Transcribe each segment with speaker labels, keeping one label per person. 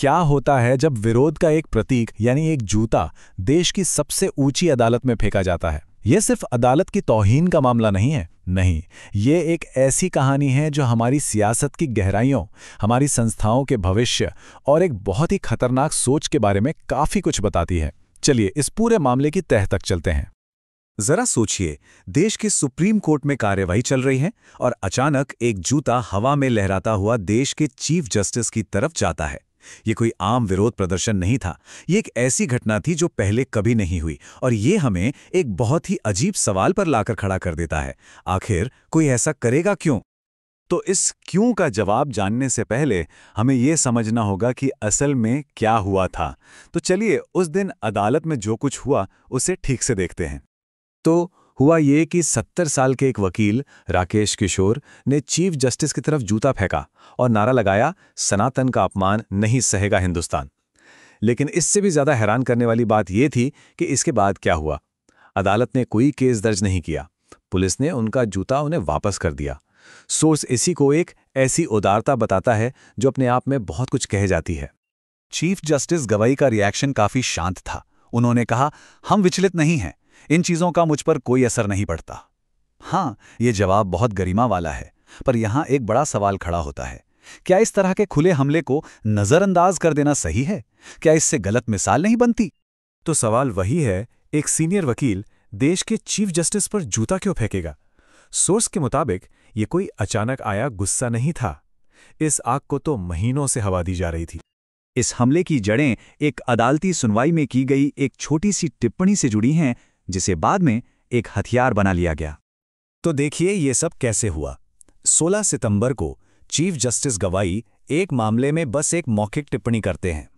Speaker 1: क्या होता है जब विरोध का एक प्रतीक यानी एक जूता देश की सबसे ऊंची अदालत में फेंका जाता है। यह सिर्फ अदालत की तौहीन का मामला नहीं है, नहीं, ये एक ऐसी कहानी है जो हमारी सियासत की गहराइयों, हमारी संस्थाओं के भविष्य और एक बहुत ही खतरनाक सोच के बारे में काफी कुछ बताती है। चलिए इस पूरे मामले की तह तक चलते हैं।
Speaker 2: जरा सोचिए, देश के सुप्रीम कोर्ट में कार्यवाही चल रही है और अचानक एक जूता हवा में लहराता हुआ देश के चीफ जस्टिस की तरफ जाता है। ये कोई आम विरोध प्रदर्शन नहीं था, ये एक ऐसी घटना थी जो पहले कभी नहीं हुई और ये हमें एक बहुत ही अजीब सवाल पर लाकर खड़ा कर देता है। आखिर कोई ऐसा करेगा क्यों? तो इस क्यों का जवाब जानने से पहले हमें यह समझना होगा कि असल में क्या हुआ था। तो चलिए उस दिन अदालत में जो कुछ हुआ उसे ठीक से देखते हैं। तो हुआ ये कि 70 साल के एक वकील राकेश किशोर ने चीफ जस्टिस की तरफ जूता फेंका और नारा लगाया, सनातन का अपमान नहीं सहेगा हिंदुस्तान। लेकिन इससे भी ज्यादा हैरान करने वाली बात यह थी कि इसके बाद क्या हुआ। अदालत ने कोई केस दर्ज नहीं किया, पुलिस ने उनका जूता उन्हें वापस कर दिया। सोर्स इसी को एक ऐसी उदारता बताता है जो अपने आप में बहुत कुछ कह जाती है। चीफ जस्टिस गवाई का रिएक्शन काफी शांत था। उन्होंने कहा, हम विचलित नहीं हैं, इन चीजों का मुझ पर कोई असर नहीं पड़ता। हाँ, ये जवाब बहुत गरिमा वाला है, पर यहां एक बड़ा सवाल खड़ा होता है। क्या इस तरह के खुले हमले को नजरअंदाज कर देना सही है? क्या इससे गलत मिसाल नहीं बनती? तो सवाल वही है, एक सीनियर वकील देश के चीफ जस्टिस पर जूता क्यों फेंकेगा? सोर्स के मुताबिक ये कोई अचानक आया गुस्सा नहीं था। इस आग को तो महीनों से हवा दी जा रही थी। इस हमले की जड़ें एक अदालती सुनवाई में की गई एक छोटी सी टिप्पणी से जुड़ी हैं, जिसे बाद में एक हथियार बना लिया गया। तो देखिए ये सब कैसे हुआ। 16 सितंबर को चीफ जस्टिस गवाई एक मामले में बस एक मौखिक टिप्पणी करते हैं।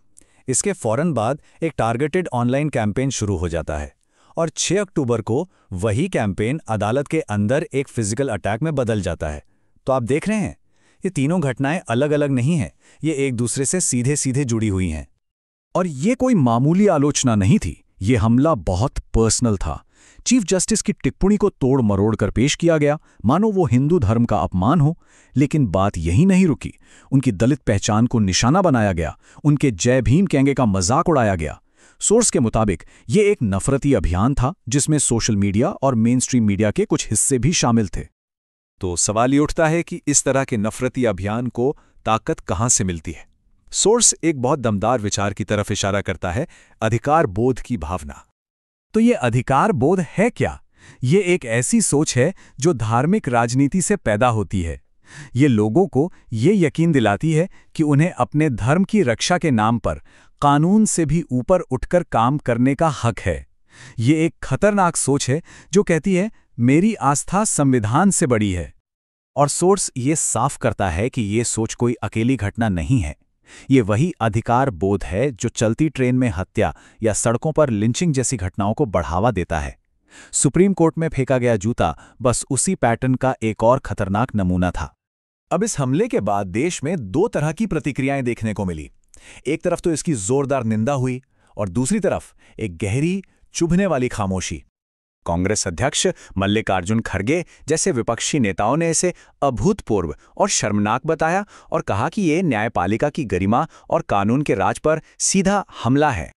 Speaker 2: इसके फौरन बाद एक टारगेटेड ऑनलाइन कैंपेन शुरू हो जाता है और 6 अक्टूबर को वही कैंपेन अदालत के अंदर एक फिजिकल अटैक में बदल जाता है। तो आप देख रहे हैं, ये तीनों घटनाएं अलग अलग नहीं हैं, ये एक दूसरे से सीधे सीधे जुड़ी हुई हैं। और ये कोई मामूली आलोचना नहीं थी, ये हमला बहुत पर्सनल था। चीफ जस्टिस की टिप्पणी को तोड़ मरोड़ कर पेश किया गया, मानो वो हिंदू धर्म का अपमान हो। लेकिन बात यही नहीं रुकी, उनकी दलित पहचान को निशाना बनाया गया, उनके जय भीम कहने का मजाक उड़ाया गया। सोर्स के मुताबिक ये एक नफरती अभियान था जिसमें सोशल मीडिया और मेन स्ट्रीम मीडिया के कुछ हिस्से भी शामिल थे। तो सवाल ये उठता है कि इस तरह के नफरती अभियान को ताकत कहां से मिलती है? सोर्स एक बहुत दमदार विचार की तरफ इशारा करता है, अधिकार बोध की भावना। तो ये अधिकार बोध है क्या? ये एक ऐसी सोच है जो धार्मिक राजनीति से पैदा होती है। ये लोगों को ये यकीन दिलाती है कि उन्हें अपने धर्म की रक्षा के नाम पर कानून से भी ऊपर उठकर काम करने का हक है। ये एक खतरनाक सोच है जो कहती है, मेरी आस्था संविधान से बड़ी है। और सोर्स ये साफ करता है कि ये सोच कोई अकेली घटना नहीं है। ये वही अधिकार बोध है जो चलती ट्रेन में हत्या या सड़कों पर लिंचिंग जैसी घटनाओं को बढ़ावा देता है। सुप्रीम कोर्ट में फेंका गया जूता बस उसी पैटर्न का एक और खतरनाक नमूना था। अब इस हमले के बाद देश में 2 तरह की प्रतिक्रियाएं देखने को मिली। एक तरफ तो इसकी जोरदार निंदा हुई और दूसरी तरफ एक गहरी, चुभने वाली खामोशी। कांग्रेस अध्यक्ष मल्लिकार्जुन खड़गे जैसे विपक्षी नेताओं ने इसे अभूतपूर्व और शर्मनाक बताया और कहा कि ये न्यायपालिका की गरिमा और कानून के राज पर सीधा हमला है।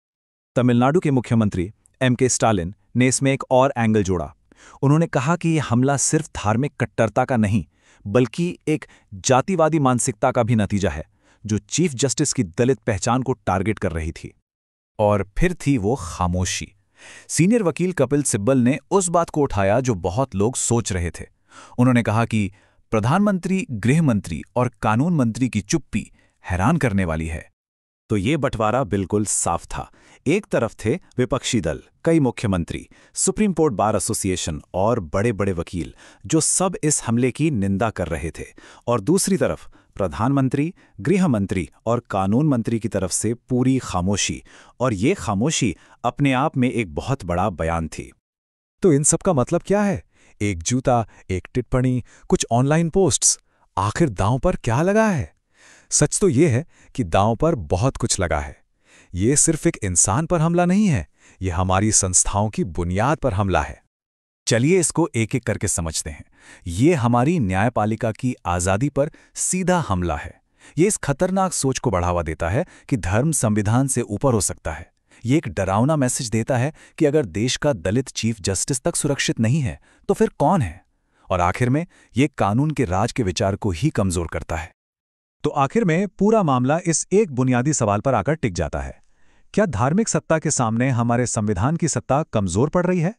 Speaker 2: तमिलनाडु के मुख्यमंत्री M.K. स्टालिन ने इसमें एक और एंगल जोड़ा। उन्होंने कहा कि यह हमला सिर्फ धार्मिक कट्टरता का नहीं, बल्कि एक जातिवादी मानसिकता का भी नतीजा है, जो चीफ जस्टिस की दलित पहचान को टारगेट कर रही थी। और फिर थी वो खामोशी। सीनियर वकील कपिल सिब्बल ने उस बात को उठाया जो बहुत लोग सोच रहे थे। उन्होंने कहा कि प्रधानमंत्री, गृह मंत्री और कानून मंत्री की चुप्पी हैरान करने वाली है। तो ये बंटवारा बिल्कुल साफ था। एक तरफ थे विपक्षी दल, कई मुख्यमंत्री, सुप्रीम कोर्ट बार एसोसिएशन और बड़े बड़े वकील, जो सब इस हमले की निंदा कर रहे थे। और दूसरी तरफ प्रधानमंत्री, गृह मंत्री और कानून मंत्री की तरफ से पूरी खामोशी। और ये खामोशी अपने आप में एक बहुत बड़ा बयान थी। तो इन सब का मतलब क्या है? एक जूता, एक टिप्पणी, कुछ ऑनलाइन पोस्ट्स, आखिर दांव पर क्या लगा है? सच तो ये है कि दांव पर बहुत कुछ लगा है। ये सिर्फ एक इंसान पर हमला नहीं है, ये हमारी संस्थाओं की बुनियाद पर हमला है। चलिए इसको एक एक करके समझते हैं। ये हमारी न्यायपालिका की आज़ादी पर सीधा हमला है।
Speaker 1: ये इस खतरनाक सोच को बढ़ावा देता है कि धर्म संविधान से ऊपर हो सकता है। ये एक डरावना मैसेज देता है कि अगर देश का दलित चीफ जस्टिस तक सुरक्षित नहीं है तो फिर कौन है? और आखिर में ये कानून के राज के विचार को ही कमजोर करता है।
Speaker 2: तो आखिर में पूरा मामला इस एक बुनियादी सवाल पर आकर टिक जाता है, क्या धार्मिक सत्ता के सामने हमारे संविधान की सत्ता कमजोर पड़ रही है?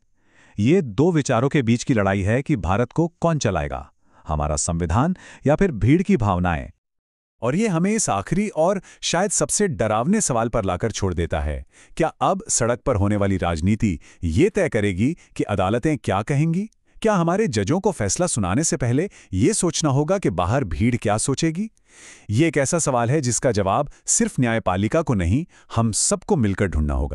Speaker 2: ये दो विचारों के बीच की लड़ाई है कि भारत को कौन चलाएगा, हमारा संविधान या फिर भीड़ की भावनाएं।
Speaker 1: और ये हमें इस आखिरी और शायद सबसे डरावने सवाल पर लाकर छोड़ देता है, क्या अब सड़क पर होने वाली राजनीति ये तय करेगी कि अदालतें क्या कहेंगी? क्या हमारे जजों को फैसला सुनाने से पहले ये सोचना होगा कि बाहर भीड़ क्या सोचेगी? ये एक ऐसा सवाल है जिसका जवाब सिर्फ न्यायपालिका को नहीं, हम सबको मिलकर ढूंढना होगा।